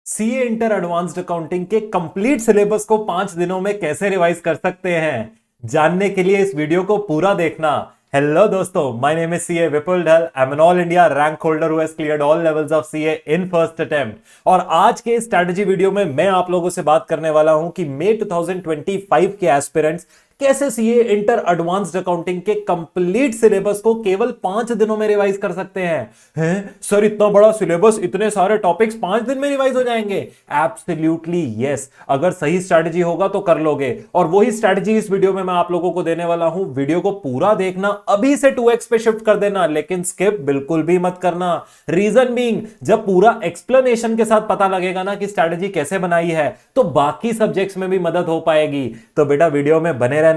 CA inter advanced accounting के complete syllabus को 5 दिनों में कैसे रिवाइज कर सकते हैं, जानने के लिए इस वीडियो को पूरा देखना। हेलो दोस्तों, my name is CA Vipul Dhal. I am an all India rank holder who has cleared all levels of CA in first attempt. और आज के स्ट्रेटजी वीडियो में मैं आप लोगों से बात करने वाला हूं कि मई 2025 के एस्पिरेंट्स कैसे सीए इंटर एडवांस्ड अकाउंटिंग के कंप्लीट सिलेबस को केवल 5 दिनों में रिवाइज कर सकते हैं। सर, इतना बड़ा सिलेबस, इतने सारे टॉपिक्स 5 दिन में रिवाइज हो जाएंगे? एब्सोल्युटली यस, अगर सही स्ट्रेटजी होगा तो कर लोगे। और वही स्ट्रेटजी इस वीडियो में मैं आप लोगों को देने वाला हूं। वीडियो को पूरा देखना, अभी से 2x पे शिफ्ट कर देना, लेकिन स्किप बिल्कुल भी मत करना। रीजन बीइंग, जब पूरा एक्सप्लेनेशन के साथ पता लगेगा ना कि स्ट्रेटजी कैसे बनाई है, तो बाकी सब्जेक्ट्स में भी मदद हो पाएगी। तो बेटा वीडियो में बने रहना।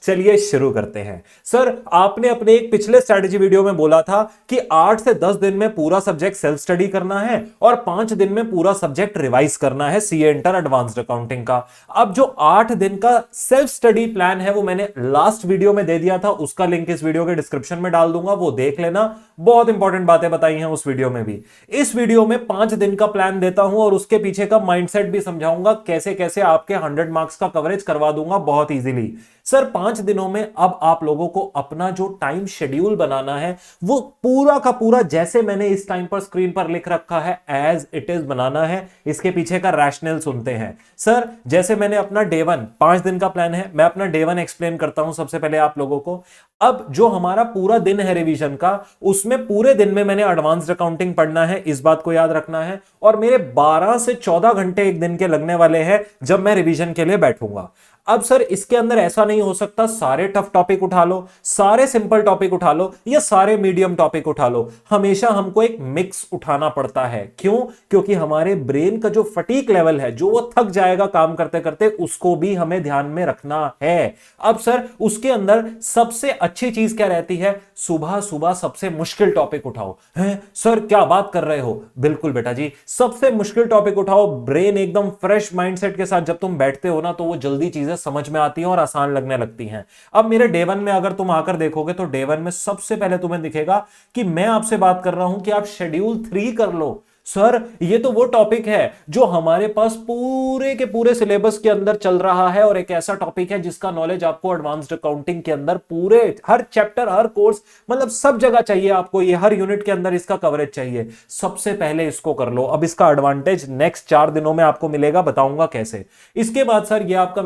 चलिए शुरू करते हैं। सर, आपने अपने एक पिछले स्ट्रेटजी वीडियो में बोला था कि 8 से 10 दिन में पूरा सब्जेक्ट सेल्फ स्टडी करना है और 5 दिन में पूरा सब्जेक्ट रिवाइज करना है सीए इंटर एडवांस्ड अकाउंटिंग का। अब जो 8 दिन का सेल्फ स्टडी प्लान है वो मैंने लास्ट वीडियो में दे दिया था, उसका लिंक इस वीडियो के डिस्क्रिप्शन में डाल दूंगा, वो देख लेना। बहुत इंपॉर्टेंट बातें बताई हैं उस वीडियो में भी। इस वीडियो में 5 दिन का प्लान देता हूं और उसके पीछे का माइंडसेट भी समझाऊंगा, कैसे कैसे आपके 100 मार्क्स का कवरेज करवा दूंगा बहुत इजीली। सर, 5 दिनों में अब आप लोगों को अपना जो टाइम शेड्यूल बनाना है वो पूरा का पूरा, जैसे मैंने इस टाइम पर स्क्रीन पर लिख रखा है, एज इट इज बनाना है। इसके पीछे का रैशनल सुनते हैं। सर, जैसे मैंने अपना डे 1, 5 दिन का प्लान है, मैं अपना डे 1 एक्सप्लेन करता हूं सबसे पहले आप लोगों को। अब जो हमारा पूरा दिन है रिवीजन का, उसमें पूरे दिन में मैंने एडवांस्ड अकाउंटिंग पढ़ना है, इस बात को याद रखना है। और मेरे 12 से 14 घंटे एक दिन के लगने वाले हैं जब मैं रिवीजन के लिए बैठूंगा। अब सर, इसके अंदर ऐसा नहीं हो सकता सारे टफ टॉपिक उठा लो, सारे सिंपल टॉपिक उठा लो या सारे मीडियम टॉपिक उठा लो। हमेशा हमको एक मिक्स उठाना पड़ता है। क्यों? क्योंकि हमारे ब्रेन का जो फटीक लेवल है, जो वो थक जाएगा काम करते करते, उसको भी हमें ध्यान में रखना है। अब सर, उसके अंदर सबसे अच्छी चीज क्या रहती है? सुबह सुबह सबसे मुश्किल टॉपिक उठाओ। हैं सर, क्या बात कर रहे हो? बिल्कुल बेटा जी, सबसे मुश्किल टॉपिक उठाओ। ब्रेन एकदम फ्रेश माइंडसेट के साथ जब तुम बैठते हो ना, तो वो जल्दी चीजें समझ में आती हैं और आसान लगने लगती हैं। अब मेरे डे 1 में अगर तुम आकर देखोगे तो डे 1 में सबसे पहले तुम्हें दिखेगा कि मैं आपसे बात कर रहा हूं कि आप शेड्यूल 3 कर लो। सर, ये तो वो टॉपिक है जो हमारे पास पूरे के पूरे सिलेबस के अंदर चल रहा है और एक ऐसा टॉपिक है जिसका नॉलेज आपको एडवांस्ड अकाउंटिंग के अंदर पूरे हर चैप्टर, हर कोर्स, मतलब सब जगह चाहिए आपको। ये हर यूनिट के अंदर इसका कवरेज चाहिए। सबसे पहले इसको कर लो। अब इसका एडवांटेज नेक्स्ट 4 दिनों में आपको मिलेगा, बताऊंगा कैसे। इसके बाद सर, ये आपका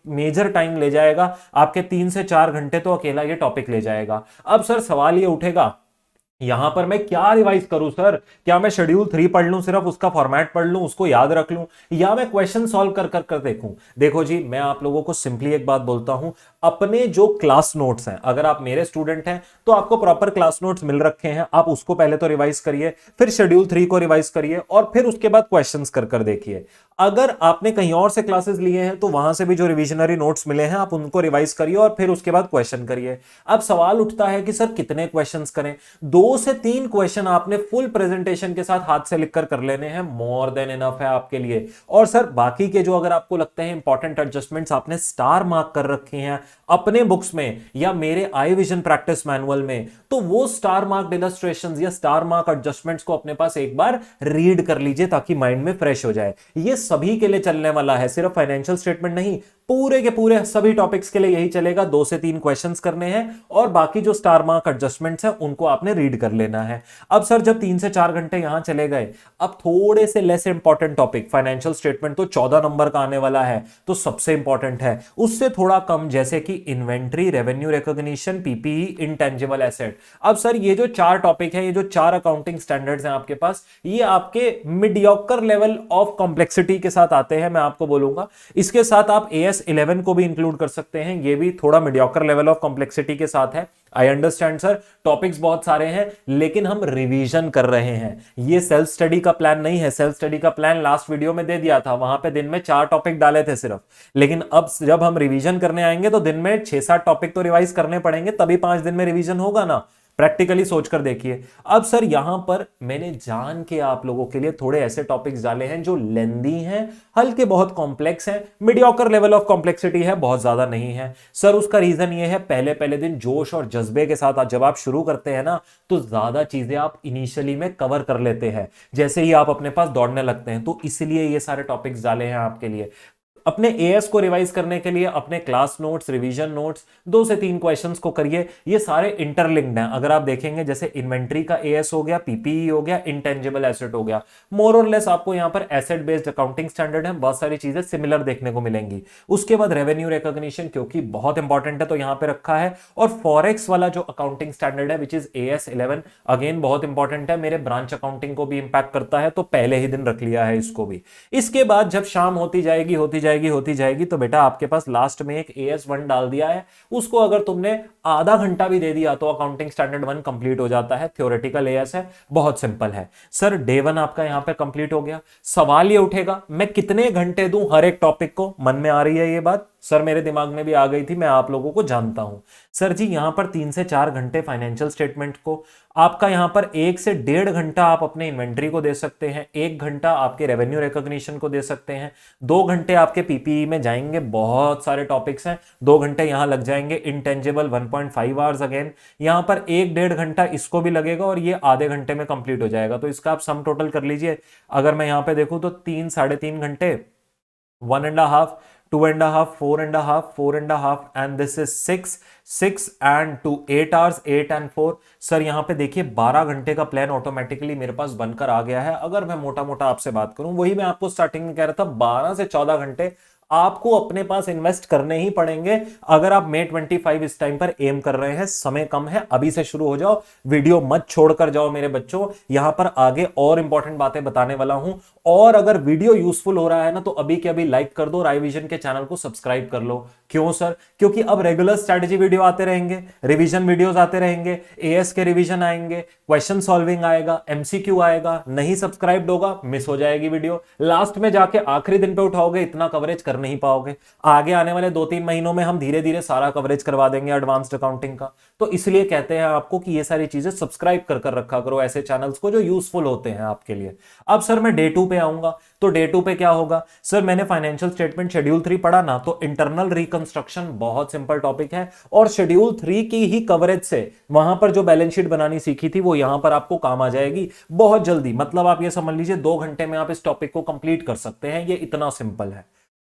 मेजर टाइम ले जाएगा, आपके 3 से 4 घंटे तो अकेला ये टॉपिक ले जाएगा। अब सर, सवाल ये उठेगा, यहां पर मैं क्या रिवाइज करूं सर? क्या मैं शेड्यूल 3 पढ़ लूं, सिर्फ उसका फॉर्मेट पढ़ लूं, उसको याद रख लूं, या मैं क्वेश्चन सॉल्व कर कर कर देखूं? देखो जी, मैं आप लोगों को सिंपली एक बात बोलता हूं, अपने जो क्लास नोट्स हैं, अगर आप मेरे स्टूडेंट हैं तो आपको प्रॉपर क्लास नोट्स मिल रखे हैं, आप उसको पहले तो रिवाइज करिए, फिर शेड्यूल 3 को रिवाइज करिए और फिर उसके बाद क्वेश्चंस कर कर देखिए। अगर आपने कहीं और से क्लासेस लिए हैं तो वहां से भी जो रिविजनरी नोट्स मिले हैं आप उनको रिवाइज करिए और फिर उसके बाद क्वेश्चन करिए। अब सवाल उठता है कि सर कितने क्वेश्चंस करें? 2 से 3 क्वेश्चन आपने फुल प्रेजेंटेशन के साथ हाथ से लिखकर कर लेने हैं, मोर देन इनफ है आपके लिए। और सर, बाकी के जो अगर आपको लगते हैं इंपॉर्टेंट एडजस्टमेंट्स आपने स्टार मार्क कर रखे हैं अपने बुक्स में या मेरे आई विजन प्रैक्टिस मैनुअल में, तो वो स्टार मार्क इलस्ट्रेशंस या स्टार मार्क एडजस्टमेंट्स को अपने पास एक बार रीड कर लीजिए ताकि माइंड में फ्रेश हो जाए। ये सभी के लिए चलने वाला है, सिर्फ फाइनेंशियल स्टेटमेंट नहीं, पूरे के पूरे सभी टॉपिक्स के लिए यही चलेगा। 2 से 3 क्वेश्चंस करने हैं और बाकी जो स्टार मार्क एडजस्टमेंट्स हैं उनको आपने रीड कर लेना है। अब सर, जब 3 से 4 घंटे यहां चले गए, अब थोड़े से less important topic, financial statement तो 14 नंबर का आने वाला है, तो सबसे इंपॉर्टेंट है, उससे थोड़ा कम, जैसे कि inventory, revenue recognition, PPE, intangible asset. अब सर, ये जो 4 टॉपिक है, ये जो 4 अकाउंटिंग स्टैंडर्ड्स हैं आपके पास, ये आपके मीडियोकर लेवल ऑफ कॉम्प्लेक्सिटी के साथ आते हैं, मैं आपको बोलूंगा। इसके साथ आप एएस 11 को भी इंक्लूड कर सकते हैं, ये भी थोड़ा मीडियोकर लेवल ऑफ कॉम्प्लेक्सिटी के साथ है। आई अंडरस्टैंड सर, टॉपिक्स बहुत सारे हैं लेकिन हम रिवीजन कर रहे हैं, ये सेल्फ स्टडी का प्लान नहीं है। सेल्फ स्टडी का प्लान लास्ट वीडियो में दे दिया था, वहां पे दिन में 4 टॉपिक डाले थे सिर्फ, लेकिन अब जब हम रिवीजन करने आएंगे तो दिन में 6-7 टॉपिक तो रिवाइज करने पड़ेंगे, तभी 5 दिन में रिवीजन होगा ना। प्रैक्टिकली सोचकर देखिए। अब सर यहां पर मैंने जान के आप लोगों के लिए थोड़े ऐसे टॉपिक्स डाले हैं जो लेंदी हैं, हल्के बहुत कॉम्प्लेक्स हैं, मीडियोकर लेवल ऑफ कॉम्प्लेक्सिटी है, बहुत ज्यादा नहीं है सर। उसका रीजन ये है, पहले पहले दिन जोश और जज्बे के साथ जब आप शुरू करते हैं ना, तो ज्यादा चीजें आप इनिशियली में कवर कर लेते हैं जैसे ही आप अपने पास दौड़ने लगते हैं, तो इसलिए ये सारे टॉपिक्स डाले हैं आपके लिए। अपने एएस को रिवाइज करने के लिए अपने क्लास नोट्स, रिवीजन नोट्स, 2 से 3 क्वेश्चंस को करिए। ये सारे इंटरलिंक्ड हैं। अगर आप देखेंगे जैसे इन्वेंट्री का एएस हो गया, पीपीई हो गया, इंटेंजिबल एसेट हो गया, मोर और लेस आपको यहां पर एसेट बेस्ड अकाउंटिंग स्टैंडर्ड है, बहुत सारी चीजें सिमिलर देखने को मिलेंगी। उसके बाद रेवेन्यू रिकॉग्निशन, क्योंकि बहुत इंपॉर्टेंट है तो यहां पे रखा है। और फॉरेक्स वाला जो अकाउंटिंग स्टैंडर्ड है विच इज एएस 11, अगेन बहुत इंपॉर्टेंट है, मेरे ब्रांच अकाउंटिंग को भी इंपैक्ट करता है, तो पहले ही दिन रख लिया है इसको भी। इसके बाद जब शाम होती जाएगी तो बेटा आपके पास लास्ट में एक AS1 डाल दिया है, उसको अगर तुमने आधा घंटा भी दे दिया तो अकाउंटिंग स्टैंडर्ड 1 कंप्लीट हो जाता है। थ्योरेटिकल एएस है, बहुत सिंपल है सर। डे 1 आपका यहां पे कंप्लीट हो गया। सवाल ये उठेगा मैं कितने घंटे दूं हर एक टॉपिक को? मन में आ रही है ये बात? सर मेरे दिमाग में भी आ गई थी, मैं आप लोगों को जानता हूं। सर जी यहां पर 3 से 4 घंटे फाइनेंशियल स्टेटमेंट को, आपका यहां पर 1 से 1.5 घंटा आप अपने इन्वेंट्री को दे सकते हैं, 1 घंटा आपके रेवेन्यू रिकॉग्निशन को दे सकते हैं, 2 घंटे आपके पीपीई में जाएंगे, बहुत सारे टॉपिक्स हैं, 2 घंटे यहां लग जाएंगे। इंटेंजिबल 1.5 आवर्स अगेन, यहां पर 1-1.5 घंटा इसको भी लगेगा और ये आधे घंटे में कंप्लीट हो जाएगा। तो इसका आप सम टोटल कर लीजिए। अगर मैं यहां पे देखूं तो 3-3.5 घंटे, 1.5, 2.5, 4.5, 4.5 and this is 6 and 2 8 hours, 8 and 4। Sir यहां पे देखिए 12 घंटे का प्लान ऑटोमेटिकली मेरे पास बनकर आ गया है। अगर मैं मोटा मोटा आपसे बात करूं, वही मैं आपको स्टार्टिंग में कह रहा था, 12 से 14 घंटे आपको अपने पास इन्वेस्ट करने ही पड़ेंगे अगर आप May 25 इस टाइम पर एम कर रहे हैं। समय कम है, अभी से शुरू हो जाओ, वीडियो मत छोड़कर जाओ मेरे बच्चों। यहां पर आगे और इंपॉर्टेंट बातें बताने वाला हूं, और अगर वीडियो यूजफुल हो रहा है ना तो अभी के अभी लाइक कर दो, राइविजन के चैनल को सब्सक्राइब कर लो। क्यों सर? क्योंकि अब रेगुलर स्ट्रेटजी वीडियो आते रहेंगे, रिवीजन वीडियोस आते रहेंगे, एएस के रिवीजन आएंगे, क्वेश्चन सॉल्विंग आएगा, एमसीक्यू आएगा। नहीं सब्सक्राइब होगा, मिस हो जाएगी वीडियो। लास्ट में जाके आखिरी दिन पे उठाओगे, इतना कवरेज कर नहीं पाओगे। आगे आने वाले 2-3 महीनों में हम धीरे धीरे सारा कवरेज करवा देंगे एडवांस्ड अकाउंटिंग का। तो इसलिए कहते हैं आपको कि ये सारी चीजें सब्सक्राइब कर रखा करो ऐसे चैनल्स को जो यूजफुल होते हैं आपके लिए। अब सर मैं डे 2 पे आऊंगा, तो डे 2 पे क्या होगा? सर मैंने फाइनेंशियल स्टेटमेंट शेड्यूल 3 पढ़ा ना, तो इंटरनल रिकंस्ट्रक्शन बहुत सिंपल टॉपिक है, और शेड्यूल 3 की ही कवरेज से वहां पर जो बैलेंस शीट बनानी सीखी थी वो यहां पर आपको काम आ जाएगी बहुत जल्दी। मतलब आप ये समझ लीजिए 2 घंटे में आप इस टॉपिक को कंप्लीट कर सकते हैं, ये इतना सिंपल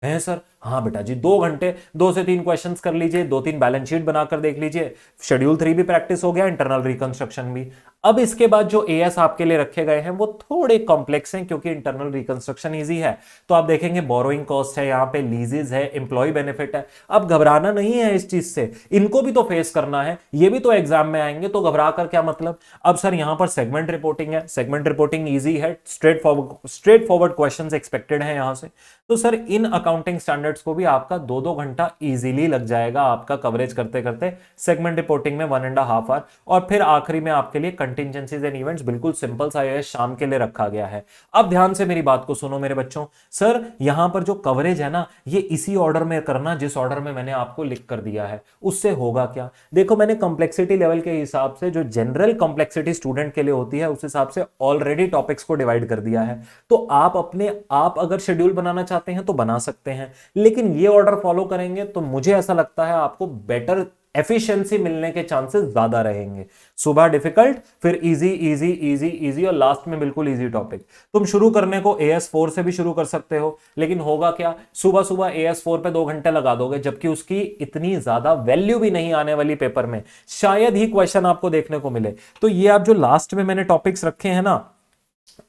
है सर? हाँ बेटा जी, 2 घंटे 2 से 3 क्वेश्चंस कर लीजिए, 2-3 बैलेंस शीट बनाकर देख लीजिए, शेड्यूल 3 भी प्रैक्टिस हो गया, इंटरनल रिकंस्ट्रक्शन भी। अब इसके बाद जो एएस आपके लिए रखे गए हैं वो थोड़े कॉम्प्लेक्स हैं, क्योंकि इंटरनल रिकंस्ट्रक्शन इजी है। तो आप देखेंगे बोरोइंग कॉस्ट है, यहाँ पे लीजेज है, एम्प्लॉय बेनिफिट है। अब घबराना नहीं है इस चीज से, इनको भी तो फेस करना है, ये भी तो एग्जाम में आएंगे, तो घबरा कर क्या मतलब। अब सर यहाँ पर सेगमेंट रिपोर्टिंग है, सेगमेंट रिपोर्टिंग ईजी है, स्ट्रेट फॉरवर्ड क्वेश्चन एक्सपेक्टेड है यहां से। तो सर इन अकाउंटिंग स्टैंडर्ड्स को भी आपका 2-2 घंटा इजीली लग जाएगा आपका कवरेज करते करते। सेगमेंट रिपोर्टिंग में 1.5 आवर, और फिर आखिरी में आपके लिए कंटिजेंसीज एंड इवेंट्स, बिल्कुल सिंपल सा ये शाम के लिए रखा गया है। अब ध्यान से मेरी बात को सुनो मेरे बच्चों। सर यहां पर जो कवरेज है ना, ये इसी ऑर्डर में करना जिस ऑर्डर में मैंने आपको लिख कर दिया है। उससे होगा क्या? देखो मैंने कंप्लेक्सिटी लेवल के हिसाब से, जो जनरल कंप्लेक्सिटी स्टूडेंट के लिए होती है, उस हिसाब से ऑलरेडी टॉपिक्स को डिवाइड कर दिया है। तो आप अगर शेड्यूल बनाना चाहते हैं तो बना सकते हैं, लेकिन ये ऑर्डर फॉलो करेंगे तो मुझे ऐसा लगता है आपको बेटर एफिशिएंसी मिलने के चांसेस ज्यादा रहेंगे। सुबह डिफिकल्ट, फिर इजी इजी इजी इजी, और लास्ट में बिल्कुल इजी टॉपिक। तुम शुरू करने को AS4 से भी शुरू कर सकते हो, लेकिन होगा क्या, सुबह सुबह AS4 पे 2 घंटे लगा दोगे, जबकि उसकी इतनी ज्यादा वैल्यू भी नहीं आने वाली पेपर में, शायद ही क्वेश्चन आपको देखने को मिले। तो ये आप जो लास्ट में मैंने टॉपिक्स रखे हैं ना,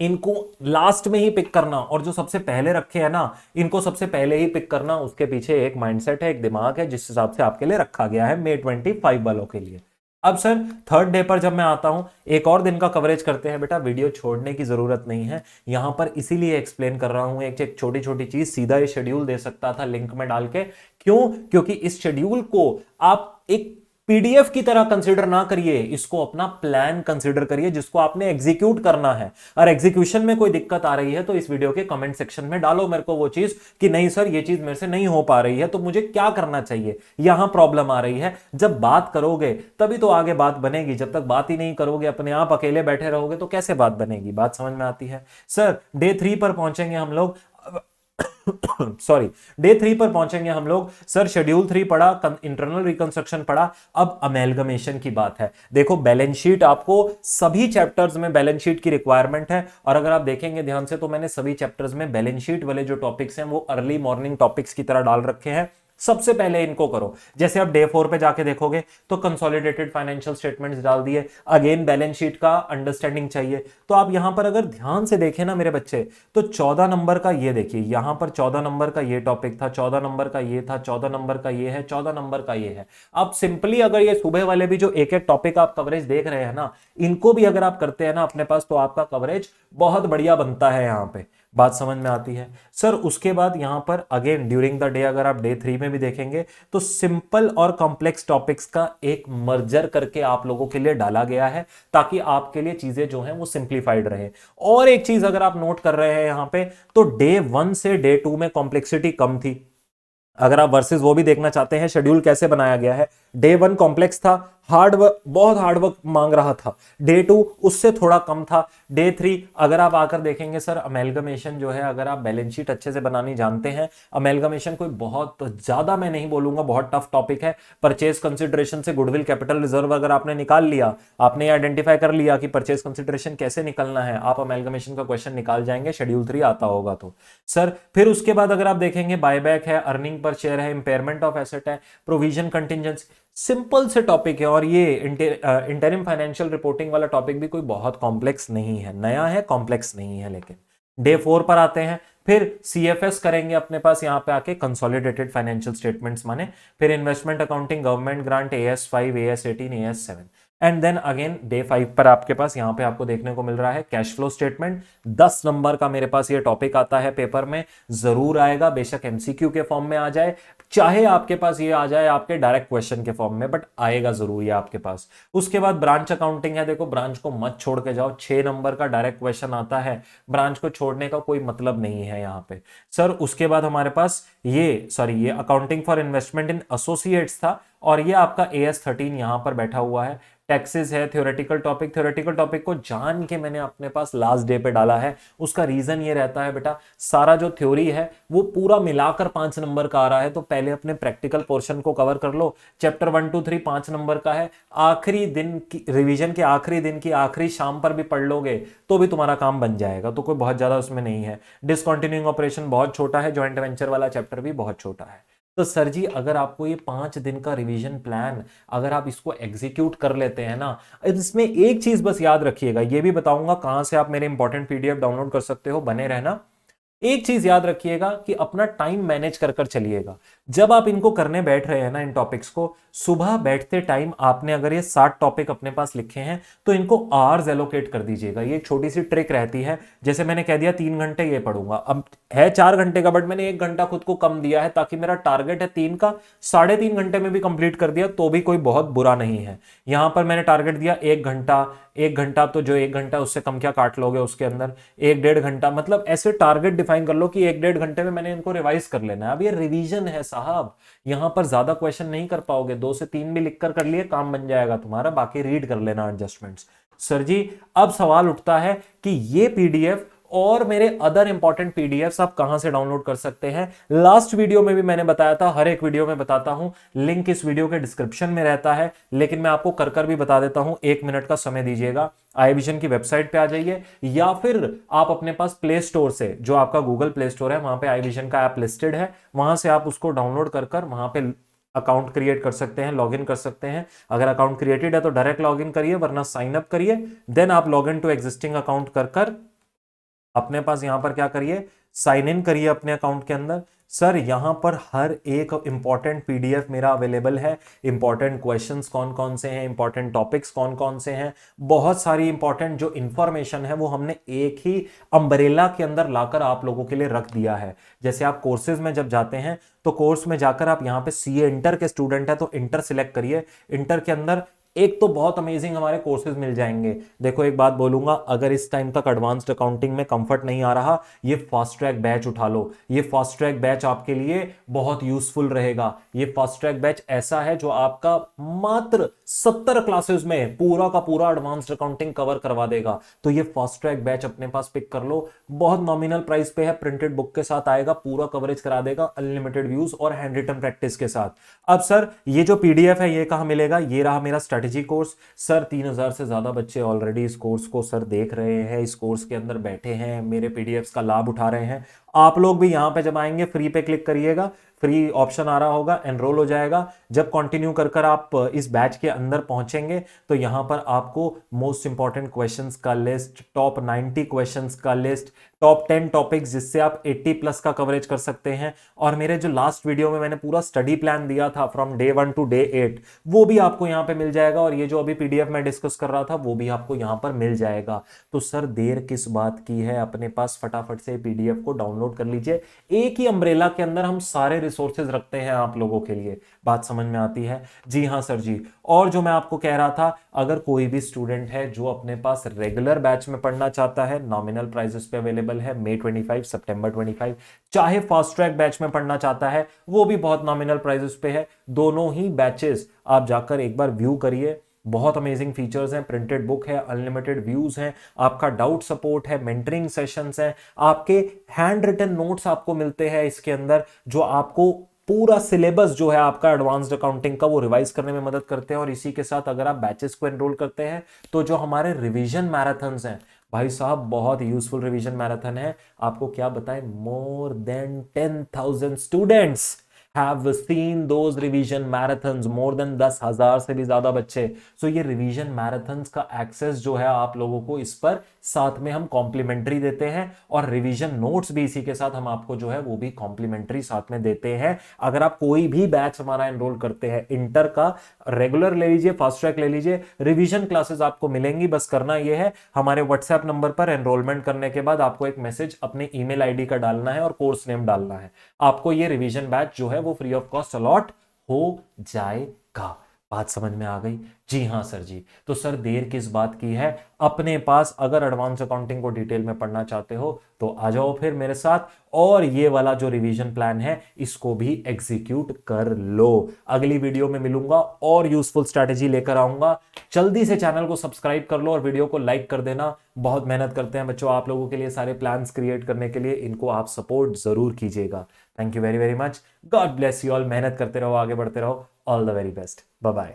इनको लास्ट में ही पिक करना, और जो सबसे पहले रखे हैं ना, इनको सबसे पहले ही पिक करना। उसके पीछे एक माइंडसेट है, एक दिमाग है, जिस हिसाब से आपके लिए रखा गया है May 25 वालों के लिए। अब सर थर्ड डे पर जब मैं आता हूं, एक और दिन का कवरेज करते हैं। बेटा वीडियो छोड़ने की जरूरत नहीं है, यहां पर इसीलिए एक्सप्लेन कर रहा हूं एक छोटी छोटी चीज। सीधा ये शेड्यूल दे सकता था लिंक में डाल के, क्यों? क्योंकि इस शेड्यूल को आप एक पीडीएफ की तरह कंसीडर ना करिए, इसको अपना प्लान कंसीडर करिए जिसको आपने एग्जीक्यूट करना है। और एग्जीक्यूशन में कोई दिक्कत आ रही है तो इस वीडियो के कमेंट सेक्शन में डालो मेरे को वो चीज कि नहीं सर ये चीज मेरे से नहीं हो पा रही है तो मुझे क्या करना चाहिए, यहां प्रॉब्लम आ रही है। जब बात करोगे तभी तो आगे बात बनेगी, जब तक बात ही नहीं करोगे, अपने आप अकेले बैठे रहोगे तो कैसे बात बनेगी। बात समझ में आती है। सर डे 3 पर पहुंचेंगे हम लोग सॉरी, डे 3 पर पहुंचेंगे हम लोग। सर शेड्यूल 3 पढ़ा, इंटरनल रिकंस्ट्रक्शन पढ़ा, अब अमेलगमेशन की बात है। देखो बैलेंस शीट, आपको सभी चैप्टर्स में बैलेंस शीट की रिक्वायरमेंट है। और अगर आप देखेंगे ध्यान से तो मैंने सभी चैप्टर्स में बैलेंस शीट वाले जो टॉपिक्स हैं वो अर्ली मॉर्निंग टॉपिक्स की तरह डाल रखे हैं। सबसे पहले इनको करो। जैसे आप डे 4 पे जाके देखोगे तो कंसोलिडेटेड फाइनेंशियल स्टेटमेंट्स डाल दिए, अगेन बैलेंस शीट का अंडरस्टैंडिंग चाहिए। तो आप यहां पर अगर ध्यान से देखें ना मेरे बच्चे, तो 14 नंबर का ये देखिए, यहां पर 14 नंबर का ये टॉपिक था, 14 नंबर का ये था, 14 नंबर का ये है, 14 नंबर का ये है। आप सिंपली अगर ये सुबह वाले भी जो एक एक टॉपिक आप कवरेज देख रहे हैं ना, इनको भी अगर आप करते हैं ना अपने पास तो आपका कवरेज बहुत बढ़िया बनता है यहां पे। बात समझ में आती है। सर उसके बाद यहां पर अगेन ड्यूरिंग द डे अगर आप डे 3 में भी देखेंगे तो सिंपल और कॉम्प्लेक्स टॉपिक्स का एक मर्जर करके आप लोगों के लिए डाला गया है ताकि आपके लिए चीजें जो हैं वो सिंप्लीफाइड रहे। और एक चीज अगर आप नोट कर रहे हैं यहां पे, तो डे 1 से डे 2 में कॉम्प्लेक्सिटी कम थी। अगर आप वर्सेस वो भी देखना चाहते हैं शेड्यूल कैसे बनाया गया है, डे 1 कॉम्प्लेक्स था, हार्ड वर्क, बहुत हार्ड वर्क मांग रहा था। डे 2 उससे थोड़ा कम था। डे 3 अगर आप आकर देखेंगे सर अमेलगमेशन जो है, अगर आप बैलेंस शीट अच्छे से बनानी जानते हैं, अमेलगमेशन कोई बहुत ज्यादा मैं नहीं बोलूंगा बहुत टफ टॉपिक है। परचेज कंसिडरेशन से गुडविल कैपिटल रिजर्व अगर आपने निकाल लिया, आपने आइडेंटिफाई कर लिया कि परचेज कंसिडरेशन कैसे निकलना है, आप अमेलगमेशन का क्वेश्चन निकाल जाएंगे शेड्यूल 3 आता होगा तो। सर फिर उसके बाद अगर आप देखेंगे बायबैक है, अर्निंग पर शेयर है, इंपेयरमेंट ऑफ एसेट है, प्रोविजन कंटिजेंसी, सिंपल से टॉपिक है। और ये इंटरिम फाइनेंशियल रिपोर्टिंग वाला टॉपिक भी कोई बहुत कॉम्प्लेक्स नहीं है, नया है, कॉम्प्लेक्स नहीं है। लेकिन डे 4 पर आते हैं, फिर सीएफएस करेंगे अपने पास यहां पे आके, कंसोलिडेटेड फाइनेंशियल स्टेटमेंट्स माने, फिर investment accounting, government grant, AS5, AS18, AS7। And then again day 5 पर आपके पास यहां पे आपको देखने को मिल रहा है कैश फ्लो स्टेटमेंट। 10 नंबर का मेरे पास ये टॉपिक आता है, पेपर में जरूर आएगा, बेशक एमसीक्यू के फॉर्म में आ जाए, चाहे आपके पास ये आ जाए आपके डायरेक्ट क्वेश्चन के फॉर्म में, बट आएगा जरूर ये आपके पास। उसके बाद ब्रांच अकाउंटिंग है, देखो ब्रांच को मत छोड़ के जाओ, 6 नंबर का डायरेक्ट क्वेश्चन आता है, ब्रांच को छोड़ने का कोई मतलब नहीं है यहां पे। सर उसके बाद हमारे पास ये accounting for investment in associates था, और ये आपका AS13 यहां पर बैठा हुआ है। टैक्सेस है, थ्योरेटिकल टॉपिक को जान के मैंने अपने पास लास्ट डे पे डाला है। उसका रीजन ये रहता है बेटा, सारा जो थ्योरी है वो पूरा मिलाकर 5 नंबर का आ रहा है, तो पहले अपने प्रैक्टिकल पोर्शन को कवर कर लो। चैप्टर 1 2 3 5 नंबर का है, आखिरी दिन की रिवीजन के आखिरी दिन की आखिरी शाम पर भी पढ़ लोगे तो भी तुम्हारा काम बन जाएगा, तो कोई बहुत ज्यादा उसमें नहीं है। डिसकंटिन्यूइंग ऑपरेशन बहुत छोटा है, ज्वाइंट वेंचर वाला चैप्टर भी बहुत छोटा है। तो सर जी अगर आपको ये 5 दिन का रिवीजन प्लान अगर आप इसको एग्जीक्यूट कर लेते हैं ना, इसमें एक चीज बस याद रखिएगा, ये भी बताऊंगा कहां से आप मेरे इंपॉर्टेंट पीडीएफ डाउनलोड कर सकते हो, बने रहना। एक चीज याद रखिएगा कि अपना टाइम मैनेज कर कर चलिएगा। जब आप इनको करने बैठ रहे हैं ना इन टॉपिक्स को, सुबह बैठते टाइम आपने अगर ये 60 टॉपिक अपने पास लिखे हैं तो इनको आवर्स एलोकेट कर दीजिएगा। ये छोटी सी ट्रिक रहती है, जैसे मैंने कह दिया 3 घंटे ये पढ़ूंगा, अब है 4 घंटे का, बट मैंने 1 घंटा खुद को कम दिया है ताकि मेरा टारगेट है 3 का, 3.5 घंटे में भी कंप्लीट कर दिया तो भी कोई बहुत बुरा नहीं है। यहां पर मैंने टारगेट दिया 1 घंटा, 1 घंटा, तो जो 1 घंटा उससे कम क्या काट लोगे उसके अंदर, 1-1.5 घंटा, मतलब ऐसे टारगेट डिफाइन कर लो कि 1-1.5 घंटे में मैंने इनको रिवाइज कर लेना है। अब ये रिवीजन है साहब, यहां पर ज्यादा क्वेश्चन नहीं कर पाओगे, 2 से 3 भी लिखकर कर लिए काम बन जाएगा तुम्हारा, बाकी रीड कर लेना एडजस्टमेंट्स। सर जी अब सवाल उठता है कि ये पीडीएफ और मेरे अदर इंपॉर्टेंट पीडीएफ्स आप कहां से डाउनलोड कर सकते हैं। लास्ट वीडियो में भी मैंने बताया था, हर एक वीडियो में बताता हूं, लिंक इस वीडियो के डिस्क्रिप्शन में रहता है, लेकिन मैं आपको कर कर भी बता देता हूं, 1 मिनट का समय दीजिएगा, iVision की वेबसाइट पे आ जाइए, या फिर आप अपने पास प्ले स्टोर से, जो आपका गूगल प्ले स्टोर है वहां पे iVision का ऐप लिस्टेड है, वहां से आप उसको डाउनलोड कर कर वहां पे अकाउंट क्रिएट कर सकते हैं, लॉगिन कर सकते हैं। अगर अकाउंट क्रिएटेड है तो डायरेक्ट लॉगिन करिए, वरना साइन अप करिए, देन आप लॉगिन टू एग्जिस्टिंग अकाउंट कर कर अपने पास यहां पर क्या करिए, साइन इन करिए अपने अकाउंट के अंदर। सर यहाँ पर हर एक इंपॉर्टेंट पीडीएफ मेरा अवेलेबल है। इंपॉर्टेंट क्वेश्चंस कौन कौन से हैं, इंपॉर्टेंट टॉपिक्स कौन कौन से हैं, बहुत सारी इंपॉर्टेंट जो इंफॉर्मेशन है वो हमने एक ही अम्ब्रेला के अंदर लाकर आप लोगों के लिए रख दिया है। जैसे आप कोर्सेज में जब जाते हैं तो कोर्स में जाकर आप यहाँ पे सीए इंटर के स्टूडेंट है तो इंटर सिलेक्ट करिए। इंटर के अंदर एक तो बहुत अमेजिंग हमारे कोर्सेज मिल जाएंगे। देखो एक बात बोलूंगा, अगर इस टाइम तक एडवांस्ड अकाउंटिंग में कंफर्ट नहीं आ रहा, ये फास्ट ट्रैक बैच उठा लो। ये फास्ट ट्रैक बैच आपके लिए बहुत यूजफुल रहेगा। ये फास्ट ट्रैक बैच ऐसा है जो आपका मात्र 70 क्लासेस में पूरा का पूरा एडवांस्ड अकाउंटिंग कवर करवा देगा। तो ये फास्ट ट्रैक बैच अपने पास पिक कर लो। बहुत नॉमिनल प्राइस पे है, प्रिंटेड बुक के साथ आएगा, पूरा कवरेज करा देगा, अनलिमिटेड व्यूज और हैंड रिटन प्रैक्टिस के साथ। अब सर ये जो पीडीएफ है ये कहां मिलेगा? ये रहा मेरा स्ट्रेटेजी कोर्स। सर 3000 से ज्यादा बच्चे ऑलरेडी इस कोर्स को सर देख रहे हैं, इस कोर्स के अंदर बैठे हैं, मेरे पीडीएफ्स का लाभ उठा रहे हैं। आप लोग भी यहां पे जब आएंगे फ्री पे क्लिक करिएगा, फ्री ऑप्शन आ रहा होगा, एनरोल हो जाएगा। जब कंटिन्यू कर कर आप इस बैच के अंदर पहुंचेंगे तो यहां पर आपको मोस्ट इंपॉर्टेंट क्वेश्चंस का लिस्ट, टॉप 90 क्वेश्चंस का लिस्ट, टॉप 10 टॉपिक्स जिससे आप 80 प्लस का कवरेज कर सकते हैं। और मेरे जो लास्ट वीडियो में मैंने पूरा स्टडी प्लान दिया था फ्रॉम डे 1 टू डे 8, वो भी आपको यहां पे मिल जाएगा। और ये जो अभी पीडीएफ में डिस्कस कर रहा था वो भी आपको यहां पर मिल जाएगा। तो सर देर किस बात की है, अपने पास फटाफट से पीडीएफ को डाउनलोड कर लीजिए। एक ही अम्ब्रेला के अंदर हम सारे रिसोर्सेज रखते हैं आप लोगों के लिए। बात समझ में आती है? जी हाँ सर जी। और जो मैं आपको कह रहा था, अगर कोई भी स्टूडेंट है जो अपने पास रेगुलर बैच में पढ़ना चाहता है, नॉमिनल प्राइसेस पे अवेलेबल है, मई 25 सितंबर 25। चाहे फास्ट ट्रैक बैच में पढ़ना चाहता है, वो भी बहुत नॉमिनल प्राइसेस पे है। दोनों ही बैचेस आप जाकर एक बार व्यू करिए। बहुत अमेजिंग फीचर्स हैं, प्रिंटेड बुक है, अनलिमिटेड व्यूज हैं, आपका डाउट सपोर्ट है, मेंटरिंग सेशंस हैं, आपके हैंड रिटन नोट्स आपको मिलते हैं इसके अंदर, जो आपको पूरा सिलेबस जो है आपका एडवांस्ड अकाउंटिंग का वो रिवाइज करने में मदद करते हैं। और इसी के साथ अगर आप बैचेस को एनरोल करते हैं तो जो हमारे रिवीजन मैराथन्स हैं, भाई साहब बहुत यूजफुल रिवीजन मैराथन है। आपको क्या बताएं, more than 10,000 students have seen those revision marathons, more than 10,000 से भी ज्यादा बच्चे। सो ये रिवीजन मैराथन्स का एक्सेस जो है आप लोगों को इस पर साथ में हम कॉम्प्लीमेंट्री देते हैं। और रिवीजन नोट्स भी इसी के साथ हम आपको जो है वो भी कॉम्प्लीमेंट्री साथ में देते हैं। अगर आप कोई भी बैच हमारा एनरोल करते हैं, इंटर का रेगुलर ले लीजिए, फास्ट ट्रैक ले लीजिए, रिवीजन क्लासेस आपको मिलेंगी। बस करना यह है, हमारे व्हाट्सएप नंबर पर एनरोलमेंट करने के बाद आपको एक मैसेज अपने ईमेल आईडी का डालना है और कोर्स नेम डालना है। आपको ये रिवीजन बैच जो है वो फ्री ऑफ कॉस्ट अलॉट हो जाएगा। बात समझ में आ गई? जी हाँ सर जी। तो सर देर किस बात की है, अपने पास अगर एडवांस अकाउंटिंग को डिटेल में पढ़ना चाहते हो तो आ जाओ फिर मेरे साथ, और ये वाला जो रिवीजन प्लान है इसको भी एग्जीक्यूट कर लो। अगली वीडियो में मिलूंगा और यूजफुल स्ट्रैटेजी लेकर आऊंगा। जल्दी से चैनल को सब्सक्राइब कर लो और वीडियो को लाइक कर देना। बहुत मेहनत करते हैं बच्चों आप लोगों के लिए सारे प्लान्स क्रिएट करने के लिए, इनको आप सपोर्ट जरूर कीजिएगा। Thank you very very much. God bless you all. मेहनत करते रहो, आगे बढ़ते रहो। All the very best. Bye bye.